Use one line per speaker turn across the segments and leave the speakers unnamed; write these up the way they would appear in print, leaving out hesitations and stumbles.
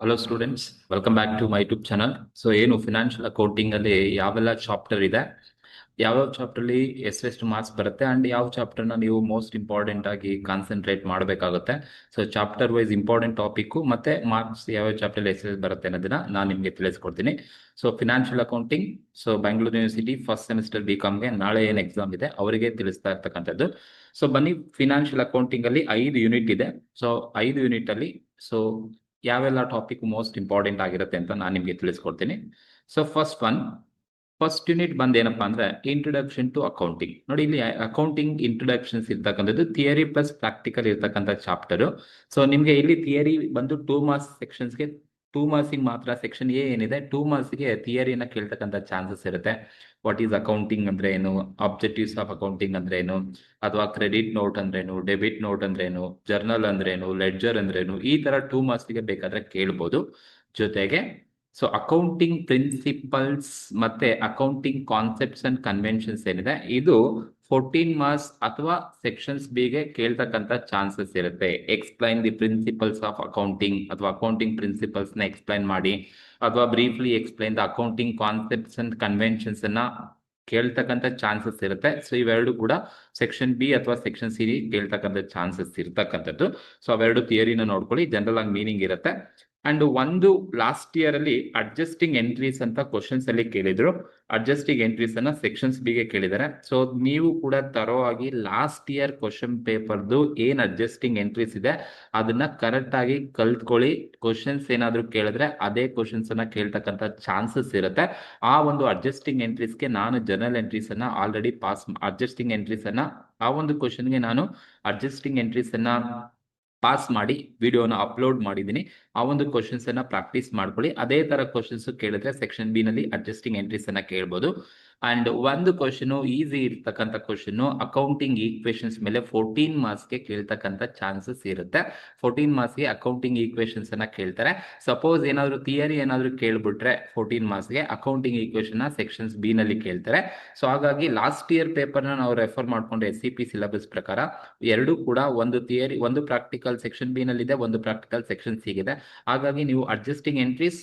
Hello students, welcome back to my YouTube channel. So ಏನು financial accounting ಅಲ್ಲಿ ಯಾವೆಲ್ಲ chapter ಇದೆ, ಯಾವ್ಯಾವ ಚಾಪ್ಟರ್ ಅಲ್ಲಿ ಎಷ್ಟೆಷ್ಟು ಮಾರ್ಕ್ಸ್ ಬರುತ್ತೆ ಅಂಡ್ ಯಾವ ಚಾಪ್ಟರ್ ನ ನೀವು ಮೋಸ್ಟ್ ಇಂಪಾರ್ಟೆಂಟ್ ಆಗಿ ಕಾನ್ಸಂಟ್ರೇಟ್ ಮಾಡಬೇಕಾಗುತ್ತೆ. So chapter wise important topic ಮತ್ತೆ ಮಾರ್ಕ್ಸ್ ಯಾವ ಚಾಪ್ಟರ್ ಎಷ್ಟು ಬರುತ್ತೆ ಅನ್ನೋದನ್ನ ನಾನು ನಿಮಗೆ ತಿಳಿಸ್ಕೊಡ್ತೀನಿ. So financial accounting, so Bengaluru university first semester ಬಿಕಾಮ್ಗೆ ನಾಳೆ ಏನು ಎಕ್ಸಾಮ್ ಇದೆ ಅವರಿಗೆ ತಿಳಿಸ್ತಾ ಇರ್ತಕ್ಕಂಥದ್ದು. ಸೊ ಬನ್ನಿ, ಫಿನಾನ್ಷಿಯಲ್ ಅಕೌಂಟಿಂಗ್ ಅಲ್ಲಿ 5 ಯೂನಿಟ್ ಇದೆ. ಸೊ 5 ಯೂನಿಟ್ ಅಲ್ಲಿ ಸೊ ಯಾವೆಲ್ಲ ಟಾಪಿಕ್ ಮೋಸ್ಟ್ ಇಂಪಾರ್ಟೆಂಟ್ ಆಗಿರುತ್ತೆ ಅಂತ ನಾನು ನಿಮಗೆ ತಿಳಿಸ್ಕೊಡ್ತೀನಿ. ಸೊ ಫಸ್ಟ್ ಯೂನಿಟ್ ಬಂದ್ ಏನಪ್ಪಾ ಅಂದ್ರೆ ಇಂಟ್ರೊಡಕ್ಷನ್ ಟು ಅಕೌಂಟಿಂಗ್. ನೋಡಿ, ಇಲ್ಲಿ ಅಕೌಂಟಿಂಗ್ ಇಂಟ್ರೊಡಕ್ಷನ್ಸ್ ಇರ್ತಕ್ಕಂಥದ್ದು ಥಿಯರಿ ಪ್ಲಸ್ ಪ್ರಾಕ್ಟಿಕಲ್ ಇರ್ತಕ್ಕಂಥ ಚಾಪ್ಟರ್. ಸೊ ನಿಮ್ಗೆ ಇಲ್ಲಿ ಥಿಯರಿ ಬಂದು 2 ಮಾರ್ಕ್ಸ್ ಸೆಕ್ಷನ್ಸ್ಗೆ 2 ಮಾರ್ಕ್ಸಿಗೆ ಮಾತ್ರ. ಸೆಕ್ಷನ್ ಎ ಏನಿದೆ 2 ಮಾರ್ಕ್ಸ್ಗೆ ಥಿಯರಿನ ಕೇಳ್ತಕ್ಕಂಥ ಚಾನ್ಸಸ್ ಇರುತ್ತೆ. ವಾಟ್ ಈಸ್ ಅಕೌಂಟಿಂಗ್ ಅಂದ್ರೆ ಏನು, ಅಬ್ಜೆಕ್ಟಿವ್ಸ್ ಆಫ್ ಅಕೌಂಟಿಂಗ್ ಅಂದ್ರೆ ಏನು, ಅಥವಾ ಕ್ರೆಡಿಟ್ ನೋಟ್ ಅಂದ್ರೇನು, ಡೆಬಿಟ್ ನೋಟ್ ಅಂದ್ರೇನು, ಜರ್ನಲ್ ಅಂದ್ರೇನು, ಲೆಡ್ಜರ್ ಅಂದ್ರೇನು, ಈ ತರ 2 ಮಾರ್ಕ್ಸ್ಗೆ ಬೇಕಾದ್ರೆ ಕೇಳ್ಬೋದು. ಜೊತೆಗೆ ಸೊ ಅಕೌಂಟಿಂಗ್ ಪ್ರಿನ್ಸಿಪಲ್ಸ್ ಮತ್ತೆ ಅಕೌಂಟಿಂಗ್ ಕಾನ್ಸೆಪ್ಟ್ಸ್ ಅಂಡ್ ಕನ್ವೆನ್ಷನ್ಸ್ ಏನಿದೆ ಇದು 14 ಮಾರ್ಕ್ಸ್ ಅಥವಾ ಸೆಕ್ಷನ್ಸ್ ಬಿ ಗೆ ಕೇಳ್ತಕ್ಕಂಥ ಚಾನ್ಸಸ್ ಇರುತ್ತೆ. Explain the principles of accounting ಅಥವಾ ಅಕೌಂಟಿಂಗ್ ಪ್ರಿನ್ಸಿಪಲ್ಸ್ ನ ಎಕ್ಸ್ಪ್ಲೈನ್ ಮಾಡಿ, ಅಥವಾ briefly explain the accounting concepts and conventions ಅನ್ನ ಕೇಳ್ತಕ್ಕಂಥ ಚಾನ್ಸಸ್ ಇರುತ್ತೆ. ಸೊ ಇವೆರಡು ಕೂಡ ಸೆಕ್ಷನ್ ಬಿ ಅಥವಾ ಸೆಕ್ಷನ್ ಸಿ ಕೇಳ್ತಕ್ಕಂಥ ಚಾನ್ಸಸ್ ಇರ್ತಕ್ಕಂಥದ್ದು. ಸೊ ಅವೆರಡು ಥಿಯರಿನ ನೋಡ್ಕೊಳ್ಳಿ, ಜನರಲ್ ಆಗಿ ಮೀನಿಂಗ್ ಇರುತ್ತೆ. ಅಂಡ್ ಒಂದು ಲಾಸ್ಟ್ ಇಯರ್ ಅಲ್ಲಿ ಅಡ್ಜಸ್ಟಿಂಗ್ ಎಂಟ್ರೀಸ್ ಅಂತ ಕ್ವಶನ್ಸ್ ಅಲ್ಲಿ ಕೇಳಿದ್ರು. ಅಡ್ಜಸ್ಟಿಂಗ್ ಎಂಟ್ರೀಸ್ ಅನ್ನ ಸೆಕ್ಷನ್ಸ್ ಬಿ ಗೆ ಕೇಳಿದ್ದಾರೆ. ಸೊ ನೀವು ಕೂಡ ತರೋವಾಗಿ ಲಾಸ್ಟ್ ಇಯರ್ ಕ್ವಶನ್ ಪೇಪರ್ದು ಏನ್ ಅಡ್ಜಸ್ಟಿಂಗ್ ಎಂಟ್ರೀಸ್ ಇದೆ ಅದನ್ನ ಕರೆಕ್ಟ್ ಆಗಿ ಕಲ್ತ್ಕೊಳ್ಳಿ. ಕ್ವಶನ್ಸ್ ಏನಾದ್ರು ಕೇಳಿದ್ರೆ ಅದೇ ಕ್ವಶನ್ಸ್ ಅನ್ನ ಕೇಳ್ತಕ್ಕಂಥ ಚಾನ್ಸಸ್ ಇರುತ್ತೆ. ಆ ಒಂದು ಅಡ್ಜಸ್ಟಿಂಗ್ ಎಂಟ್ರೀಸ್ಗೆ ನಾನು ಜನರಲ್ ಎಂಟ್ರೀಸ್ ಅನ್ನ ಆಲ್ರೆಡಿ ಅಡ್ಜಸ್ಟಿಂಗ್ ಎಂಟ್ರೀಸ್ ಅನ್ನ ಆ ಒಂದು ಕ್ವಶನ್ಗೆ ನಾನು ಅಡ್ಜಸ್ಟಿಂಗ್ ಎಂಟ್ರೀಸ್ ಅನ್ನ ಪಾಸ್ ಮಾಡಿ ವಿಡಿಯೋನ ಅಪ್ಲೋಡ್ ಮಾಡಿದ್ದೀನಿ. ಆ ಒಂದು ಕ್ವಶನ್ಸ್ ಅನ್ನ ಪ್ರಾಕ್ಟೀಸ್ ಮಾಡ್ಕೊಳ್ಳಿ. ಅದೇ ತರ ಕ್ವಶನ್ಸ್ ಕೇಳಿದ್ರೆ ಸೆಕ್ಷನ್ ಬಿ ನಲ್ಲಿ ಅಡ್ಜಸ್ಟಿಂಗ್ ಎಂಟ್ರೀಸ್ ಅನ್ನ ಕೇಳ್ಬೋದು. ಅಂಡ್ ಒಂದು ಕ್ವಶನ್ ಈಸಿ ಇರ್ತಕ್ಕಂಥ ಕ್ವಶನ್ ಅಕೌಂಟಿಂಗ್ ಈಕ್ವೇಶನ್ಸ್ ಮೇಲೆ 14 ಮಾರ್ಕ್ಸ್ ಗೆ ಕೇಳ್ತಕ್ಕಂಥ ಚಾನ್ಸಸ್ ಇರುತ್ತೆ. 14 ಮಾರ್ಕ್ಸ್ ಗೆ ಅಕೌಂಟಿಂಗ್ ಈಕ್ವೇಶನ್ಸ್ ಅನ್ನ ಕೇಳ್ತಾರೆ. ಸಪೋಸ್ ಏನಾದ್ರು ಥಿಯರಿ ಏನಾದ್ರು ಕೇಳ್ಬಿಟ್ರೆ 14 ಮಾರ್ಕ್ಸ್ ಗೆ ಅಕೌಂಟಿಂಗ್ ಈಕ್ವೇಶನ್ ಸೆಕ್ಷನ್ಸ್ ಬಿ ನಲ್ಲಿ ಕೇಳ್ತಾರೆ. ಸೊ ಹಾಗಾಗಿ ಲಾಸ್ಟ್ ಇಯರ್ ಪೇಪರ್ ನ ನಾವು ರೆಫರ್ ಮಾಡ್ಕೊಂಡು SCP ಸಿಲೆಬಸ್ ಪ್ರಕಾರ ಎರಡು ಕೂಡ ಒಂದು ಥಿಯರಿ ಒಂದು ಪ್ರಾಕ್ಟಿಕಲ್ ಸೆಕ್ಷನ್ ಬಿ ನಲ್ಲಿ ಇದೆ, ಒಂದು ಪ್ರಾಕ್ಟಿಕಲ್ ಸೆಕ್ಷನ್ ಸಿ ಇದೆ. ಹಾಗಾಗಿ ನೀವು ಅಡ್ಜಸ್ಟಿಂಗ್ ಎಂಟ್ರೀಸ್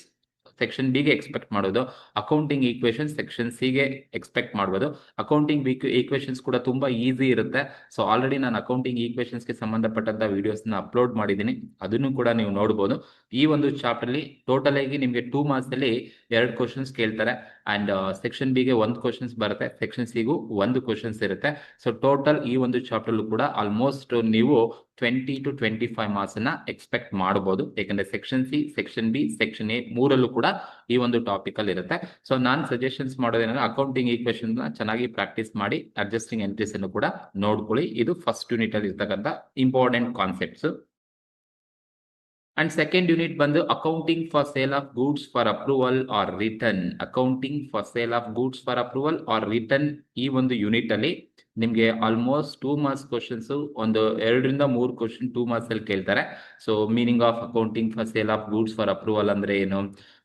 ಸೆಕ್ಷನ್ ಬಿ ಗೆ ಎಕ್ಸ್ಪೆಕ್ಟ್ ಮಾಡೋದು, ಅಕೌಂಟಿಂಗ್ ಈಕ್ವೇಶನ್ ಸೆಕ್ಷನ್ ಸಿ ಗೆ ಎಕ್ಸ್ಪೆಕ್ಟ್ ಮಾಡಬಹುದು. ಅಕೌಂಟಿಂಗ್ ಈಕ್ವೇಶನ್ಸ್ ಕೂಡ ತುಂಬಾ ಈಸಿ ಇರುತ್ತೆ. ಸೊ ಆಲ್ರೆಡಿ ನಾನು ಅಕೌಂಟಿಂಗ್ ಈಕ್ವೇಶನ್ಸ್ ಗೆ ಸಂಬಂಧಪಟ್ಟಂತ ವಿಡಿಯೋಸ್ ನ ಅಪ್ಲೋಡ್ ಮಾಡಿದ್ದೀನಿ, ಅದನ್ನು ಕೂಡ ನೀವು ನೋಡಬಹುದು. ಈ ಒಂದು ಚಾಪ್ಟರ್ ಅಲ್ಲಿ ಟೋಟಲ್ ಆಗಿ ನಿಮಗೆ 2 ಮಾರ್ಕ್ಸ್ ಅಲ್ಲಿ 2 ಕ್ವಶನ್ಸ್ ಕೇಳ್ತಾರೆ. ಅಂಡ್ ಸೆಕ್ಷನ್ ಬಿ ಗೆ 1 ಕ್ವಶನ್ಸ್ ಬರುತ್ತೆ, ಸೆಕ್ಷನ್ ಸಿ ಗೂ 1 ಕ್ವಶನ್ಸ್ ಇರುತ್ತೆ. ಸೊ ಟೋಟಲ್ ಈ ಒಂದು ಚಾಪ್ಟರ್ ಕೂಡ ಆಲ್ಮೋಸ್ಟ್ ನೀವು 20 to 25 ಮಾರ್ಕ್ಸ್ ಅನ್ನ ಎಕ್ಸ್ಪೆಕ್ಟ್ ಮಾಡಬಹುದು. ಯಾಕಂದ್ರೆ section C, section B, section A ಮೂರಲ್ಲೂ ಕೂಡ ಈ ಒಂದು ಟಾಪಿಕ್ ಅಲ್ಲಿ ಇರುತ್ತೆ. ಸೊ ನಾನು ಸಜೆಷನ್ಸ್ ಮಾಡೋದೇನಂದ್ರೆ ಅಕೌಂಟಿಂಗ್ ಈಕ್ವೇಶನ್ ಚೆನ್ನಾಗಿ ಪ್ರಾಕ್ಟೀಸ್ ಮಾಡಿ, ಅಡ್ಜಸ್ಟಿಂಗ್ ಎಂಟ್ರೀಸ್ ಅನ್ನು ಕೂಡ ನೋಡ್ಕೊಳ್ಳಿ. ಇದು ಫಸ್ಟ್ ಯೂನಿಟ್ ಅಲ್ಲಿ ಇರ್ತಕ್ಕಂಥ important concepts. And second unit ಬಂದು accounting for sale of goods for approval or return. Accounting for sale of goods for approval or return ಈ ಒಂದು ಯೂನಿಟ್ ಅಲ್ಲಿ ನಿಮ್ಗೆ ಆಲ್ಮೋಸ್ಟ್ 2 ಮಾರ್ಕ್ಸ್ ಕ್ವಶನ್ಸ್, ಒಂದು 2 ರಿಂದ 3 ಕ್ವಶನ್ 2 ಮಾರ್ಕ್ಸ್ ಅಲ್ಲಿ ಕೇಳ್ತಾರೆ. So meaning of accounting for sale of goods for approval ಅಂದ್ರೆ ಏನು,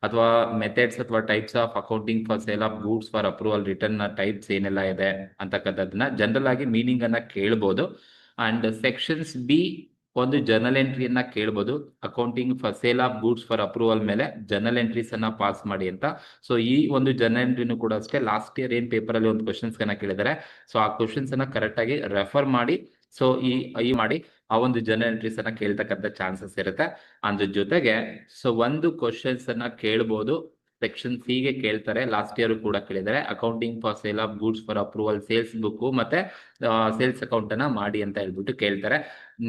ಅಥವಾ ಮೆಥಡ್ಸ್ ಅಥವಾ types of accounting for sale of goods for approval return ನ ಟೈಪ್ಸ್ ಏನೆಲ್ಲ ಇದೆ ಅಂತಕ್ಕಂಥದ್ದನ್ನ ಜನರಲ್ ಆಗಿ ಮೀನಿಂಗ್ ಅನ್ನ ಕೇಳ್ಬೋದು. ಅಂಡ್ ಸೆಕ್ಷನ್ಸ್ ಬಿ ಒಂದು ಜರ್ನಲ್ ಎಂಟ್ರಿಯನ್ನ ಕೇಳ್ಬೋದು. Accounting for sale of goods for approval ಮೇಲೆ ಜರ್ನಲ್ ಎಂಟ್ರೀಸ್ ಅನ್ನ ಪಾಸ್ ಮಾಡಿ ಅಂತ. ಸೊ ಈ ಒಂದು ಜರ್ನಲ್ ಎಂಟ್ರಿನೂ ಕೂಡ ಅಷ್ಟೇ ಲಾಸ್ಟ್ ಇಯರ್ ಏನ್ ಪೇಪರ್ ಅಲ್ಲಿ ಒಂದು ಕ್ವಶನ್ಸ್ ಅನ್ನ ಕೇಳಿದ್ದಾರೆ. ಸೊ ಆ ಕ್ವಶನ್ಸ್ ಅನ್ನ ಕರೆಕ್ಟ್ ಆಗಿ ರೆಫರ್ ಮಾಡಿ, ಸೊ ಈ ಮಾಡಿ ಆ ಒಂದು ಜರ್ನಲ್ ಎಂಟ್ರೀಸ್ ಅನ್ನ ಕೇಳ್ತಕ್ಕಂಥ ಚಾನ್ಸಸ್ ಇರುತ್ತೆ. ಅದ್ರ ಜೊತೆಗೆ ಸೊ ಒಂದು ಕ್ವಶನ್ಸ್ ಅನ್ನ ಕೇಳ್ಬೋದು, ಸೆಕ್ಷನ್ ಸಿ ಗೆ ಕೇಳ್ತಾರೆ, ಲಾಸ್ಟ್ ಇಯರ್ ಕೂಡ ಕೇಳಿದ್ದಾರೆ. Accounting for sale of goods for approval sales book ಮತ್ತೆ ಸೇಲ್ಸ್ ಅಕೌಂಟ್ ಅನ್ನ ಮಾಡಿ ಅಂತ ಹೇಳ್ಬಿಟ್ಟು ಕೇಳ್ತಾರೆ.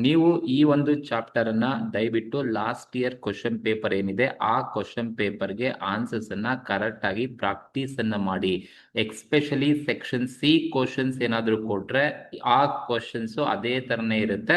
ನೀವು ಈ ಒಂದು ಚಾಪ್ಟರ್ ಅನ್ನ ದಯವಿಟ್ಟು ಲಾಸ್ಟ್ ಇಯರ್ ಕ್ವಶನ್ ಪೇಪರ್ ಏನಿದೆ ಆ ಕ್ವಶನ್ ಪೇಪರ್ಗೆ ಆನ್ಸರ್ಸ್ ಅನ್ನ ಕರೆಕ್ಟ್ ಆಗಿ ಪ್ರಾಕ್ಟೀಸ್ ಅನ್ನ ಮಾಡಿ. ಎಕ್ಸ್ಪೆಷಲಿ ಸೆಕ್ಷನ್ ಸಿ ಕ್ವಶನ್ಸ್ ಏನಾದ್ರು ಕೊಟ್ರೆ ಆ ಕ್ವಶನ್ಸ್ ಅದೇ ತರನೇ ಇರುತ್ತೆ.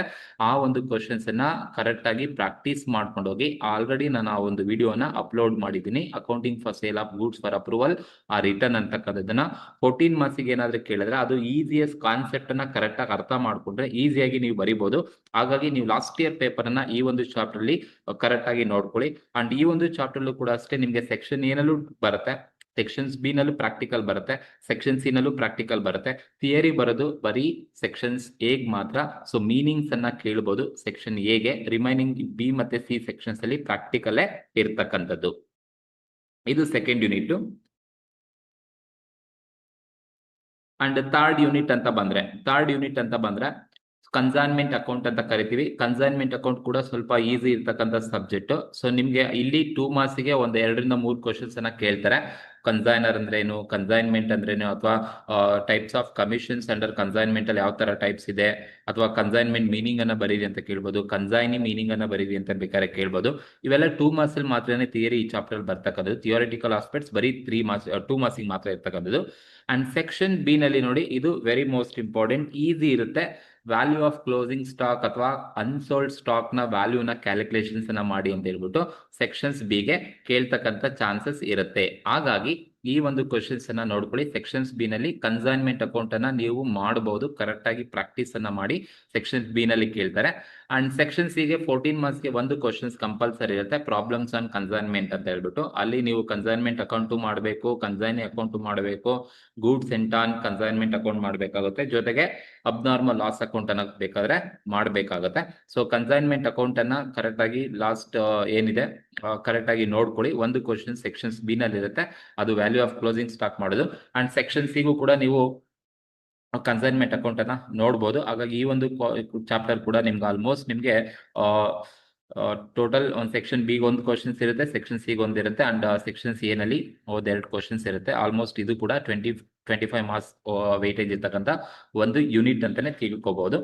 ಆ ಒಂದು ಕ್ವಶನ್ಸ್ ಅನ್ನ ಕರೆಕ್ಟ್ ಆಗಿ ಪ್ರಾಕ್ಟೀಸ್ ಮಾಡ್ಕೊಂಡು ಹೋಗಿ. ಆಲ್ರೆಡಿ ನಾನು ಆ ಒಂದು ವಿಡಿಯೋನ ಅಪ್ಲೋಡ್ ಮಾಡಿದ್ದೀನಿ, accounting for sale of goods for approval ಆ ರಿಟರ್ನ್ ಅಂತಕ್ಕಂಥದ್ದನ್ನ 14 ಮಾರ್ಕ್ಸ್ ಏನಾದ್ರು ಕೇಳಿದ್ರೆ ಅದು ಈಸಿಯಸ್ಟ್ ಕಾನ್ಸೆಪ್ಟ್ ಅನ್ನ ಕರೆಕ್ಟ್ ಆಗಿ ಅರ್ಥ ಮಾಡ್ಕೊಂಡ್ರೆ ಈಸಿಯಾಗಿ ನೀವು ಬರಿಬಹುದು. ಹಾಗಾಗಿ ನೀವು ಲಾಸ್ಟ್ ಇಯರ್ ಪೇಪರ್ ಅನ್ನ ಈ ಒಂದು ಚಾಪ್ಟರ್ ಅಲ್ಲಿ ಕರೆಕ್ಟ್ ಆಗಿ ನೋಡ್ಕೊಳ್ಳಿ. ಅಂಡ್ ಈ ಒಂದು ಚಾಪ್ಟರ್ ಕೂಡ ಅಷ್ಟೇ ನಿಮ್ಗೆ ಸೆಕ್ಷನ್ ಏನಲ್ಲೂ ಬರುತ್ತೆ. ಸೆಕ್ಷನ್ಸ್ ಬಿ ನಲ್ಲೂ ಪ್ರಾಕ್ಟಿಕಲ್ ಬರುತ್ತೆ, ಸೆಕ್ಷನ್ ಸಿ ನಲ್ಲೂ ಪ್ರಾಕ್ಟಿಕಲ್ ಬರುತ್ತೆ. ಥಿಯರಿ ಬರೋದು ಬರೀ ಸೆಕ್ಷನ್ಸ್ ಎಗ್ ಮಾತ್ರ. ಸೊ ಮೀನಿಂಗ್ಸ್ ಅನ್ನ ಕೇಳಬಹುದು ಸೆಕ್ಷನ್ ಎಗೆ, ರಿಮೈನಿಂಗ್ ಬಿ ಮತ್ತೆ ಸಿ ಸೆಕ್ಷನ್ಸ್ ಅಲ್ಲಿ ಪ್ರಾಕ್ಟಿಕಲ್ಲೇ ಇರ್ತಕ್ಕಂಥದ್ದು. ಇದು second unit. And third unit ಅಂತ ಬಂದ್ರೆ ಕನ್ಸೈನ್ಮೆಂಟ್ ಅಕೌಂಟ್ ಅಂತ ಕರಿತೀವಿ. ಕನ್ಸೈನ್ಮೆಂಟ್ ಅಕೌಂಟ್ ಕೂಡ ಸ್ವಲ್ಪ ಈಸಿ ಇರ್ತಕ್ಕಂಥ ಸಬ್ಜೆಕ್ಟ್. ಸೊ ನಿಮ್ಗೆ ಇಲ್ಲಿ 2 ಮಾರ್ಕ್ಸ್ಗೆ ಒಂದು 2 ರಿಂದ 3 ಕ್ವಶನ್ಸ್ ಅನ್ನ ಕೇಳ್ತಾರೆ. ಕನ್ಸೈನರ್ ಅಂದ್ರೇನು, ಕನ್ಸೈನ್ಮೆಂಟ್ ಅಂದ್ರೇನು, ಅಥವಾ types of commissions under consignment ಅಲ್ಲಿ ಯಾವ ತರ ಟೈಪ್ಸ್ ಇದೆ, ಅಥವಾ ಕನ್ಸೈನ್ಮೆಂಟ್ ಮೀನಿಂಗ್ ಅನ್ನ ಬರೀರಿ ಅಂತ ಕೇಳ್ಬೋದು, ಕನ್ಸೈನಿ ಮೀನಿಂಗ್ ಅನ್ನ ಬರೀರಿ ಅಂತ ಬೇಕಾದ್ರೆ ಕೇಳ್ಬೋದು. ಇವೆಲ್ಲ 2 ಮಾರ್ಕ್ಸ್ ಅಲ್ಲಿ ಮಾತ್ರನೇ ಥಿಯರಿ ಈ ಚಾಪ್ಟರ್ ಬರ್ತಕ್ಕಂಥದ್ದು. ಥಿಯೋರಿಟಿಕಲ್ ಆಸ್ಪೆಕ್ಟ್ಸ್ ಬರೀ 2 ಮಾರ್ಕ್ಸ್ ಮಾತ್ರ ಇರ್ತಕ್ಕಂಥದ್ದು. ಅಂಡ್ ಸೆಕ್ಷನ್ ಬಿ ನಲ್ಲಿ ನೋಡಿ, ಇದು ವೆರಿ ಮೋಸ್ಟ್ ಇಂಪಾರ್ಟೆಂಟ್, ಈಸಿ ಇರುತ್ತೆ. ವ್ಯಾಲ್ಯೂ ಆಫ್ ಕ್ಲೋಸಿಂಗ್ ಸ್ಟಾಕ್ ಅಥವಾ ಅನ್ಸೋಲ್ಡ್ ಸ್ಟಾಕ್ ನ ವ್ಯಾಲ್ಯೂನ ಕ್ಯಾಲ್ಕುಲೇಷನ್ಸ್ ಅನ್ನ ಮಾಡಿ ಅಂತ ಹೇಳ್ಬಿಟ್ಟು ಸೆಕ್ಷನ್ಸ್ ಬಿ ಗೆ ಕೇಳ್ತಕ್ಕಂಥ ಚಾನ್ಸಸ್ ಇರುತ್ತೆ. ಹಾಗಾಗಿ ಈ ಒಂದು ಕ್ವಶನ್ಸ್ ಅನ್ನ ನೋಡ್ಕೊಳ್ಳಿ. ಸೆಕ್ಷನ್ಸ್ ಬಿ ನಲ್ಲಿ ಕನ್ಸೈನ್ಮೆಂಟ್ ಅಕೌಂಟ್ ಅನ್ನ ನೀವು ಮಾಡಬಹುದು, ಕರೆಕ್ಟ್ ಆಗಿ ಪ್ರಾಕ್ಟೀಸ್ ಅನ್ನ ಮಾಡಿ. ಸೆಕ್ಷನ್ಸ್ ಬಿ ನಲ್ಲಿ ಕೇಳ್ತಾರೆ. ಅಂಡ್ ಸೆಕ್ಷನ್ ಸಿ ಗೆ 14 ಮಾರ್ಕ್ಸ್ ಗೆ ಒಂದು ಕ್ವಶನ್ಸ್ ಕಂಪಲ್ಸರಿ ಇರುತ್ತೆ, ಪ್ರಾಬ್ಲಮ್ಸ್ ಆನ್ ಕನ್ಸೈನ್ಮೆಂಟ್ ಅಂತ ಹೇಳ್ಬಿಟ್ಟು. ಅಲ್ಲಿ ನೀವು ಕನ್ಸೈನ್ಮೆಂಟ್ ಅಕೌಂಟ್ ಮಾಡಬೇಕು, ಕನ್ಸೈನಿ ಅಕೌಂಟ್ ಮಾಡಬೇಕು, ಗೂಡ್ಸ್ ಎಂಟ್ ಆನ್ ಕನ್ಸೈನ್ಮೆಂಟ್ ಅಕೌಂಟ್ ಮಾಡಬೇಕಾಗುತ್ತೆ, ಜೊತೆಗೆ ಅಬ್ನಾರ್ಮಲ್ ಲಾಸ್ ಅಕೌಂಟ್ ಅನ್ನ ಬೇಕಾದ್ರೆ ಮಾಡಬೇಕಾಗುತ್ತೆ. ಸೊ ಕನ್ಸೈನ್ಮೆಂಟ್ ಅಕೌಂಟ್ ಅನ್ನ ಕರೆಕ್ಟ್ ಆಗಿ ಲಾಸ್ಟ್ ಏನಿದೆ ಕರೆಕ್ಟ್ ಆಗಿ ನೋಡ್ಕೊಳ್ಳಿ. ಒಂದು ಕ್ವಶನ್ ಸೆಕ್ಷನ್ಸ್ ಬಿ ನಲ್ಲಿ ಇರುತ್ತೆ, ಅದು ವ್ಯಾಲ್ಯೂ ಆಫ್ ಕ್ಲೋಸಿಂಗ್ ಸ್ಟಾಕ್ ಮಾಡೋದು. ಅಂಡ್ ಸೆಕ್ಷನ್ ಸಿಗೂ ಕೂಡ ನೀವು ಕನ್ಸೈನ್ಮೆಂಟ್ ಅಕೌಂಟ್ ಅನ್ನ ನೋಡ್ಬೋದು. ಹಾಗಾಗಿ ಈ ಒಂದು ಚಾಪ್ಟರ್ ಕೂಡ ನಿಮ್ಗೆ ಆಲ್ಮೋಸ್ಟ್ ನಿಮ್ಗೆ ಟೋಟಲ್ ಒಂದು ಸೆಕ್ಷನ್ ಬಿ ಒಂದು ಕ್ವಶನ್ಸ್ ಇರುತ್ತೆ, ಸೆಕ್ಷನ್ ಸಿ ಒಂದಿರುತ್ತೆ, ಅಂಡ್ ಸೆಕ್ಷನ್ ಸಿ ನಲ್ಲಿ 2 ಕ್ವಶನ್ಸ್ ಇರುತ್ತೆ. ಆಲ್ಮೋಸ್ಟ್ ಇದು ಕೂಡ 25 ಮಾರ್ಕ್ಸ್ ವೇಟೇಜ್ ಇರ್ತಕ್ಕಂಥ ಒಂದು ಯೂನಿಟ್ ಅಂತಾನೆ ತಿಳ್ಕೋಬಹುದು.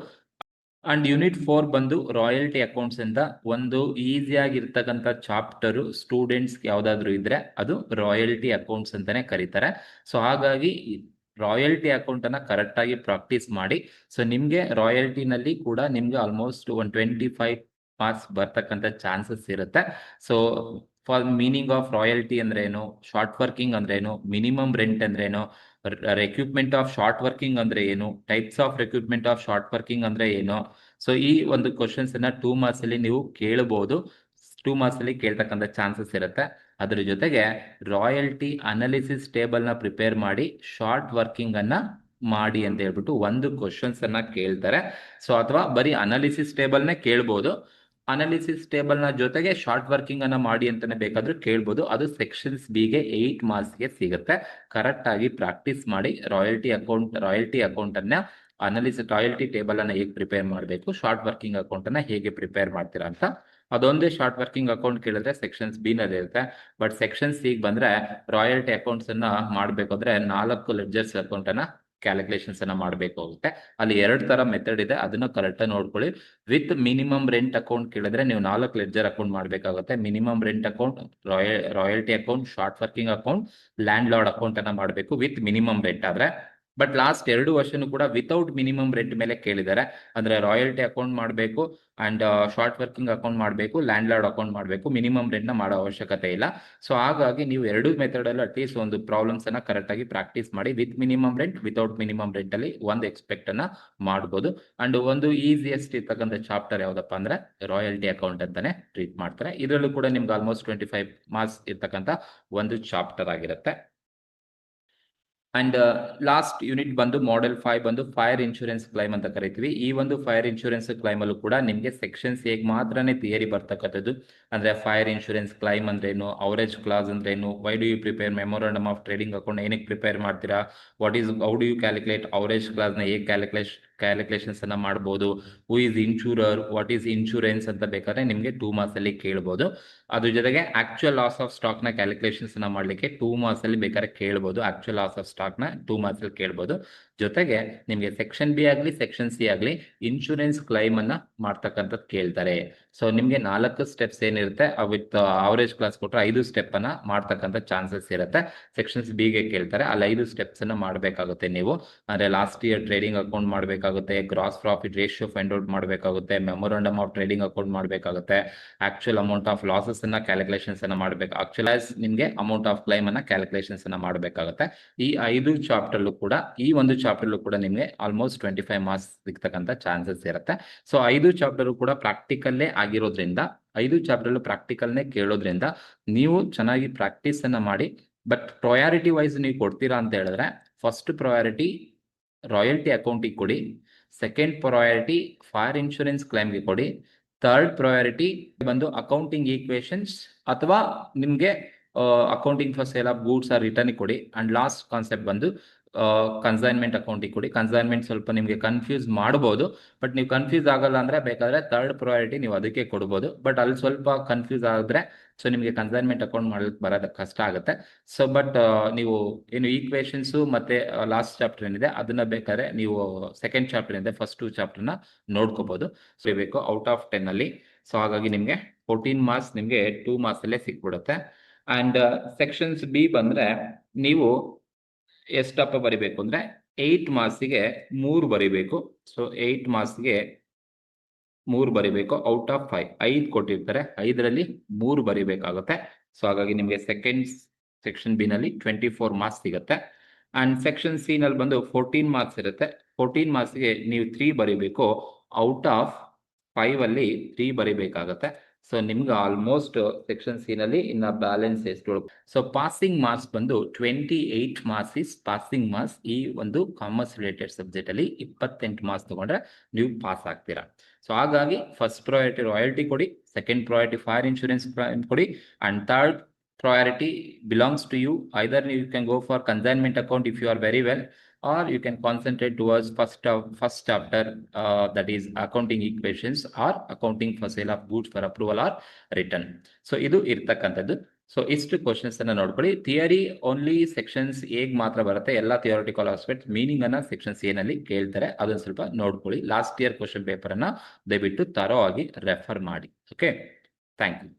ಅಂಡ್ ಯೂನಿಟ್ 4 ಬಂದು ರಾಯಲ್ಟಿ ಅಕೌಂಟ್ಸ್ ಅಂತ ಒಂದು ಈಸಿಯಾಗಿರ್ತಕ್ಕಂಥ ಚಾಪ್ಟರ್. ಸ್ಟೂಡೆಂಟ್ಸ್ ಯಾವ್ದಾದ್ರು ಇದ್ರೆ ಅದು ರಾಯಲ್ಟಿ ಅಕೌಂಟ್ಸ್ ಅಂತಾನೆ ಕರೀತಾರೆ. ಸೊ ಹಾಗಾಗಿ ರಾಯಲ್ಟಿ ಅಕೌಂಟ್ ಅನ್ನ ಕರೆಕ್ಟ್ ಆಗಿ ಪ್ರಾಕ್ಟೀಸ್ ಮಾಡಿ. ಸೊ ನಿಮ್ಗೆ ರಾಯಲ್ಟಿನಲ್ಲಿ ಕೂಡ ನಿಮ್ಗೆ ಆಲ್ಮೋಸ್ಟ್ 125 ಮಾರ್ಕ್ಸ್ ಬರ್ತಕ್ಕಂಥ ಚಾನ್ಸಸ್ ಇರುತ್ತೆ. So for meaning of royalty ಅಂದ್ರೆ ಏನು, ಶಾರ್ಟ್ ವರ್ಕಿಂಗ್ ಅಂದ್ರೆ ಏನು, ಮಿನಿಮಮ್ ರೆಂಟ್ ಅಂದ್ರೆ ಏನು, ರೆಕ್ರೂಟ್ಮೆಂಟ್ ಆಫ್ ಶಾರ್ಟ್ ವರ್ಕಿಂಗ್ ಅಂದ್ರೆ ಏನು, types of recruitment of short working ಅಂದ್ರೆ ಏನು. ಸೊ ಈ ಒಂದು ಕ್ವಶನ್ಸ್ ಅನ್ನ 2 ಮಾರ್ಕ್ಸ್ ಅಲ್ಲಿ ನೀವು ಕೇಳಬಹುದು, 2 ಮಾರ್ಕ್ಸ್ ಅಲ್ಲಿ ಕೇಳ್ತಕ್ಕಂಥ ಚಾನ್ಸಸ್ ಇರುತ್ತೆ. ಅದ್ರ ಜೊತೆಗೆ ರಾಯಲ್ಟಿ ಅನಾಲಿಸಿಸ್ ಟೇಬಲ್ ನ ಪ್ರಿಪೇರ್ ಮಾಡಿ, ಶಾರ್ಟ್ ವರ್ಕಿಂಗ್ ಅನ್ನ ಮಾಡಿ ಅಂತ ಹೇಳ್ಬಿಟ್ಟು ಒಂದು ಕ್ವಶನ್ಸ್ ಅನ್ನ ಕೇಳ್ತಾರೆ. ಸೊ ಅಥವಾ ಬರೀ ಅನಾಲಿಸಿಸ್ ಟೇಬಲ್ ನೇ ಕೇಳ್ಬೋದು, ಅನಾಲಿಸಿಸ್ ಟೇಬಲ್ ನ ಜೊತೆಗೆ ಶಾರ್ಟ್ ವರ್ಕಿಂಗ್ ಅನ್ನ ಮಾಡಿ ಅಂತಾನೆ ಬೇಕಾದ್ರೂ ಕೇಳ್ಬೋದು. ಅದು ಸೆಕ್ಷನ್ಸ್ ಬಿ ಗೆ 8 ಮಾರ್ಕ್ಸ್ ಗೆ ಸಿಗುತ್ತೆ. ಕರೆಕ್ಟ್ ಆಗಿ ಪ್ರಾಕ್ಟೀಸ್ ಮಾಡಿ. ರಾಯಲ್ಟಿ ಅಕೌಂಟ್ ಅನ್ನ ರಾಯಲ್ಟಿ ಟೇಬಲ್ ಅನ್ನ ಹೇಗೆ ಪ್ರಿಪೇರ್ ಮಾಡಬೇಕು, ಶಾರ್ಟ್ ವರ್ಕಿಂಗ್ ಅಕೌಂಟ್ ಅನ್ನ ಹೇಗೆ ಪ್ರಿಪೇರ್ ಮಾಡ್ತೀರಾ ಅಂತ. ಅದೊಂದೇ ಶಾರ್ಟ್ ವರ್ಕಿಂಗ್ ಅಕೌಂಟ್ ಕೇಳಿದ್ರೆ ಸೆಕ್ಷನ್ಸ್ ಬಿ ನಲ್ಲಿ ಇರುತ್ತೆ. ಬಟ್ ಸೆಕ್ಷನ್ ಸಿ ಬಂದ್ರೆ ರಾಯಲ್ಟಿ ಅಕೌಂಟ್ಸ್ ಅನ್ನ ಮಾಡ್ಬೇಕಾದ್ರೆ 4 ಲೆಡ್ಜರ್ಸ್ ಅಕೌಂಟ್ ಅನ್ನ ಕ್ಯಾಲ್ಕುಲೇಷನ್ಸ್ ಅನ್ನ ಮಾಡಬೇಕಾಗುತ್ತೆ. ಅಲ್ಲಿ 2 ತರ ಮೆಥಡ್ ಇದೆ, ಅದನ್ನ ಕರೆಕ್ಟ್ ಆಗಿ ನೋಡ್ಕೊಳ್ಳಿ. ವಿತ್ ಮಿನಿಮಮ್ ರೆಂಟ್ ಅಕೌಂಟ್ ಕೇಳಿದ್ರೆ ನೀವು 4 ಲೆಡ್ಜರ್ ಅಕೌಂಟ್ ಮಾಡಬೇಕಾಗುತ್ತೆ. Minimum rent account, royalty account, short working account, land lord account ಅನ್ನ ಮಾಡಬೇಕು ವಿತ್ ಮಿನಿಮಮ್ ರೆಂಟ್ ಆದ್ರೆ. ಬಟ್ ಲಾಸ್ಟ್ 2 ವರ್ಷನೂ ಕೂಡ ವಿತೌಟ್ ಮಿನಿಮಮ್ ರೆಂಟ್ ಮೇಲೆ ಕೇಳಿದ್ದಾರೆ. ಅಂದ್ರೆ ರಾಯಲ್ಟಿ ಅಕೌಂಟ್ ಮಾಡಬೇಕು ಅಂಡ್ ಶಾರ್ಟ್ ವರ್ಕಿಂಗ್ ಅಕೌಂಟ್ ಮಾಡಬೇಕು, ಲ್ಯಾಂಡ್ ಲಾರ್ಡ್ ಅಕೌಂಟ್ ಮಾಡಬೇಕು, ಮಿನಿಮಮ್ ರೆಂಟ್ ನ ಮಾಡೋ ಅವಶ್ಯಕತೆ ಇಲ್ಲ. ಸೊ ಹಾಗಾಗಿ ನೀವು 2 ಮೆಥಡ್ ಅಲ್ಲಿ ಅಟ್ಲೀಸ್ಟ್ ಒಂದು ಪ್ರಾಬ್ಲಮ್ಸ್ ಅನ್ನ ಕರೆಕ್ಟ್ ಆಗಿ ಪ್ರಾಕ್ಟೀಸ್ ಮಾಡಿ. With minimum rent, without minimum rent ಅಲ್ಲಿ ಒಂದು ಎಕ್ಸ್ಪೆಕ್ಟ್ ಅನ್ನ ಮಾಡಬಹುದು. ಅಂಡ್ ಒಂದು ಈಸಿಯೆಸ್ಟ್ ಇರ್ತಕ್ಕಂಥ ಚಾಪ್ಟರ್ ಯಾವ್ದಪ್ಪ ಅಂದ್ರೆ ರಾಯಲ್ಟಿ ಅಕೌಂಟ್ ಅಂತಾನೆ ಟ್ರೀಟ್ ಮಾಡ್ತಾರೆ. ಇದರಲ್ಲೂ ಕೂಡ ನಿಮ್ಗೆ ಆಲ್ಮೋಸ್ಟ್ 25 ಮಾರ್ಕ್ಸ್ ಇರ್ತಕ್ಕಂಥ ಒಂದು ಚಾಪ್ಟರ್ ಆಗಿರುತ್ತೆ. ಅಂಡ್ ಲಾಸ್ಟ್ ಯೂನಿಟ್ ಬಂದು ಮಾಡೆಲ್ 5 ಬಂದು ಫೈರ್ ಇನ್ಶೂರೆನ್ಸ್ ಕ್ಲೈಮ್ ಅಂತ ಕರಿತೀವಿ. ಈ ಒಂದು ಫೈರ್ ಇನ್ಶೂರೆನ್ಸ್ ಕ್ಲೈಮ್ ಅಲ್ಲೂ ಕೂಡ ನಿಮಗೆ ಸೆಕ್ಷನ್ಸ್ ಹೇಗೆ ಮಾತ್ರನೇ ಥಿಯರಿ ಬರ್ತಕ್ಕಂಥದ್ದು. ಅಂದ್ರೆ ಫೈರ್ ಇನ್ಶೂರೆನ್ಸ್ ಕ್ಲೈಮ್ ಅಂದ್ರೇನು, ಅವರೇಜ್ ಕ್ಲಾಸ್ ಅಂದ್ರೇನು, why do you prepare memorandum of trading account ಏನಕ್ಕೆ ಪ್ರಿಪೇರ್ ಮಾಡ್ತೀರಾ, how do you calculate average clause ನ ಹೇಗೆ ಕ್ಯಾಲ್ಕುಲೇಷನ್ಸ್ ಅನ್ನ ಮಾಡಬಹುದು, who is insurer, what is insurance ಅಂತ ಬೇಕಾದ್ರೆ ನಿಮಗೆ 2 ಮಾರ್ಕ್ಸ್ ಅಲ್ಲಿ ಕೇಳಬಹುದು. ಅದ್ರ ಜೊತೆಗೆ ಆಕ್ಚುಯಲ್ ಲಾಸ್ ಆಫ್ ಸ್ಟಾಕ್ ನ ಕ್ಯಾಲ್ಕುಲೇಷನ್ಸ್ ಅನ್ನ ಮಾಡ್ಲಿಕ್ಕೆ 2 ಮಾರ್ಕ್ಸ್ ಅಲ್ಲಿ ಬೇಕಾದ್ರೆ ಕೇಳಬಹುದು. ಆಕ್ಚುಯಲ್ ಲಾಸ್ ಆಫ್ ಸ್ಟಾಕ್ ನ 2 ಮಾರ್ಕ್ಸ್ ಅಲ್ಲಿ ಕೇಳಬಹುದು. ಜೊತೆಗೆ ನಿಮಗೆ ಸೆಕ್ಷನ್ ಬಿ ಆಗ್ಲಿ ಸೆಕ್ಷನ್ ಸಿ ಆಗ್ಲಿ ಇನ್ಶೂರೆನ್ಸ್ ಕ್ಲೈಮ್ ಅನ್ನ ಮಾಡ್ತಕ್ಕಂಥದ್ದು ಕೇಳ್ತಾರೆ. ಸೊ ನಿಮ್ಗೆ 4 ಸ್ಟೆಪ್ಸ್ ಏನಿರುತ್ತೆ ವಿತ್ ಅವರೇಜ್ ಕ್ಲಾಸ್ ಕೊಟ್ಟರೆ 5 ಸ್ಟೆಪ್ ಅನ್ನ ಮಾಡ್ತಕ್ಕಂಥ ಚಾನ್ಸಸ್ ಇರುತ್ತೆ. ಸೆಕ್ಷನ್ಸ್ ಬಿ ಗೆ ಕೇಳ್ತಾರೆ, ಅಲ್ಲಿ 5 ಸ್ಟೆಪ್ಸ್ ಅನ್ನ ಮಾಡಬೇಕಾಗುತ್ತೆ ನೀವು. ಅಂದ್ರೆ ಲಾಸ್ಟ್ ಇಯರ್ ಟ್ರೇಡಿಂಗ್ ಅಕೌಂಟ್ ಮಾಡಬೇಕಾಗುತ್ತೆ, gross profit ratio find out ಮಾಡಬೇಕಾಗುತ್ತೆ, ಮೆಮೊರಂಡಮ್ ಆಫ್ ಟ್ರೇಡಿಂಗ್ ಅಕೌಂಟ್ ಮಾಡಬೇಕಾಗುತ್ತೆ, ಆಕ್ಚುಯಲ್ ಅಮೌಂಟ್ ಆಫ್ ಲಾಸಸ್ ಅನ್ನ ಕ್ಯಾಲ್ಕುಲೇಷನ್ಸ್ ಅನ್ನ ಮಾಡಬೇಕು, ಆಕ್ಚುಲೈಸ್ ನಿಮ್ಗೆ ಅಮೌಂಟ್ ಆಫ್ ಕ್ಲೈಮ್ ಅನ್ನ ಕ್ಯಾಲ್ಕುಲೇಷನ್ಸ್ ಅನ್ನ ಮಾಡಬೇಕಾಗುತ್ತೆ. ಈ 5 ಚಾಪ್ಟರ್ ಕೂಡ, ಈ ಒಂದು ಚಾಪ್ಟರ್ ಕೂಡ ನಿಮಗೆ ಆಲ್ಮೋಸ್ಟ್ 25 ಮಾರ್ಕ್ಸ್ ಸಿಗ್ತಕ್ಕಂಥ ಚಾನ್ಸಸ್ ಇರುತ್ತೆ. ಸೊ 5 ಚಾಪ್ಟರ್ ಕೂಡ ಪ್ರಾಕ್ಟಿಕಲ್ಲೇ ಆಗಿರೋದ್ರಿಂದ, 5 ಚಾಪ್ಟರ್ ಪ್ರಾಕ್ಟಿಕಲ್ನೇ ಕೇಳೋದ್ರಿಂದ ನೀವು ಚೆನ್ನಾಗಿ ಪ್ರಾಕ್ಟೀಸ್ ಅನ್ನ ಮಾಡಿ. ಬಟ್ ಪ್ರಯಾರಿಟಿ ವೈಸ್ ನೀವು ಕೊಡ್ತೀರಾ ಅಂತ ಹೇಳಿದ್ರೆ ಫಸ್ಟ್ ಪ್ರಯಾರಿಟಿ ರಾಯಲ್ಟಿ ಅಕೌಂಟಿಗೆ ಕೊಡಿ, ಸೆಕೆಂಡ್ ಪ್ರಯಾರಿಟಿ ಫೈರ್ ಇನ್ಶೂರೆನ್ಸ್ ಕ್ಲೈಮ್ಗೆ ಕೊಡಿ, ಥರ್ಡ್ ಪ್ರಯಾರಿಟಿ ಬಂದು ಅಕೌಂಟಿಂಗ್ ಈಕ್ವೇಶನ್ಸ್ ಅಥವಾ ನಿಮಗೆ accounting for sale of goods or return ಕೊಡಿ, ಅಂಡ್ ಲಾಸ್ಟ್ ಕಾನ್ಸೆಪ್ಟ್ ಬಂದು ಕನ್ಸೈನ್ಮೆಂಟ್ ಅಕೌಂಟಿಗೆ ಕೊಡಿ. ಕನ್ಸೈನ್ಮೆಂಟ್ ಸ್ವಲ್ಪ ನಿಮಗೆ ಕನ್ಫ್ಯೂಸ್ ಮಾಡ್ಬೋದು, ಬಟ್ ನೀವು ಕನ್ಫ್ಯೂಸ್ ಆಗಲ್ಲ ಅಂದ್ರೆ ಬೇಕಾದ್ರೆ ಥರ್ಡ್ ಪ್ರಯಾರಿಟಿ ನೀವು ಅದಕ್ಕೆ ಕೊಡ್ಬೋದು. ಬಟ್ ಅಲ್ಲಿ ಸ್ವಲ್ಪ ಕನ್ಫ್ಯೂಸ್ ಆಗಿದ್ರೆ ಸೊ ನಿಮಗೆ ಕನ್ಸೈನ್ಮೆಂಟ್ ಅಕೌಂಟ್ ಮಾಡೋದಕ್ಕೆ ಬರೋದಕ್ಕೆ ಕಷ್ಟ ಆಗುತ್ತೆ. ಸೊ ಬಟ್ ನೀವು ಏನು ಈಕ್ವೇಶನ್ಸು ಮತ್ತೆ ಲಾಸ್ಟ್ ಚಾಪ್ಟರ್ ಏನಿದೆ ಅದನ್ನ ಬೇಕಾದ್ರೆ ನೀವು ಸೆಕೆಂಡ್ ಚಾಪ್ಟರ್ ಏನಿದೆ ಫಸ್ಟ್ 2 ಚಾಪ್ಟರ್ನ ನೋಡ್ಕೋಬಹುದು. ಸೊ ಬೇಕು ಔಟ್ ಆಫ್ 10 ಅಲ್ಲಿ. ಸೊ ಹಾಗಾಗಿ ನಿಮಗೆ 14 ಮಾರ್ಕ್ಸ್ ನಿಮಗೆ 2 ಮಾರ್ಕ್ಸ್ ಅಲ್ಲೇ ಸಿಕ್ಬಿಡುತ್ತೆ. ಅಂಡ್ ಸೆಕ್ಷನ್ಸ್ ಬಿ ಬಂದ್ರೆ ನೀವು ಎಷ್ಟಪ್ಪ ಬರಿಬೇಕು ಅಂದ್ರೆ 8 ಮಾರ್ಕ್ಸಿಗೆ 3 ಬರಿಬೇಕು. ಸೊ 8 ಮಾರ್ಕ್ಸ್ಗೆ 3 ಬರಿಬೇಕು ಔಟ್ ಆಫ್ 5. 5 ಕೊಟ್ಟಿರ್ತಾರೆ, 5ರಲ್ಲಿ 3 ಬರಿಬೇಕಾಗುತ್ತೆ. ಸೊ ಹಾಗಾಗಿ ನಿಮಗೆ ಸೆಕ್ಷನ್ ಬಿ ನಲ್ಲಿ 24 ಮಾರ್ಕ್ಸ್ ಸಿಗುತ್ತೆ. ಅಂಡ್ ಸೆಕ್ಷನ್ ಸಿ ನಲ್ಲಿ ಬಂದು 14 ಮಾರ್ಕ್ಸ್ ಇರುತ್ತೆ. 14 ಮಾರ್ಕ್ಸ್ಗೆ ನೀವು 3 ಬರಿಬೇಕು. ಔಟ್ ಆಫ್ 5 ಅಲ್ಲಿ 3 ಬರಿಬೇಕಾಗತ್ತೆ. ಸೊ ನಿಮ್ಗೆ ಆಲ್ಮೋಸ್ಟ್ ಸೆಕ್ಷನ್ ಸಿ ನಲ್ಲಿ ಇನ್ನ ಬ್ಯಾಲೆನ್ಸ್ ಎಷ್ಟು. ಸೊ ಪಾಸಿಂಗ್ ಮಾರ್ಕ್ಸ್ ಬಂದು 28 ಮಾರ್ಕ್ಸ್ ಇಸ್ ಪಾಸಿಂಗ್ ಮಾರ್ಕ್ಸ್. ಈ ಒಂದು ಕಾಮರ್ಸ್ ರಿಲೇಟೆಡ್ ಸಬ್ಜೆಕ್ಟ್ ಅಲ್ಲಿ 28 ಮಾರ್ಕ್ಸ್ ತಗೊಂಡ್ರೆ ನೀವು ಪಾಸ್ ಆಗ್ತೀರಾ. ಸೊ ಹಾಗಾಗಿ ಫಸ್ಟ್ ಪ್ರಯಾರಿಟಿ ರಾಯಲ್ಟಿ ಕೊಡಿ, ಸೆಕೆಂಡ್ ಪ್ರಯಾರಿಟಿ ಫೈರ್ ಇನ್ಶೂರೆನ್ಸ್ ಕೊಡಿ, and third priority belongs to you. Either you can go for consignment account if you are very well, or you can concentrate towards first chapter, that is accounting equations or accounting for sale of goods for approval or return. So ಇದು ಇರ್ತಕ್ಕಂಥದ್ದು. So ಇಷ್ಟು questions ಅನ್ನ ನೋಡ್ಕೊಳ್ಳಿ. Theory only sections egg ಮಾತ್ರ ಬರುತ್ತೆ. ಎಲ್ಲ theoretical aspect meaning ಅನ್ನ sections A ನಲ್ಲಿ ಕೇಳ್ತಾರೆ, ಅದನ್ನ ಸ್ವಲ್ಪ ನೋಡ್ಕೊಳ್ಳಿ. ಲಾಸ್ಟ್ ಇಯರ್ ಕ್ವಶನ್ ಪೇಪರ್ ಅನ್ನ ದಯವಿಟ್ಟು ತರೋ ಆಗಿ ರೆಫರ್ ಮಾಡಿ. Okay, thank you.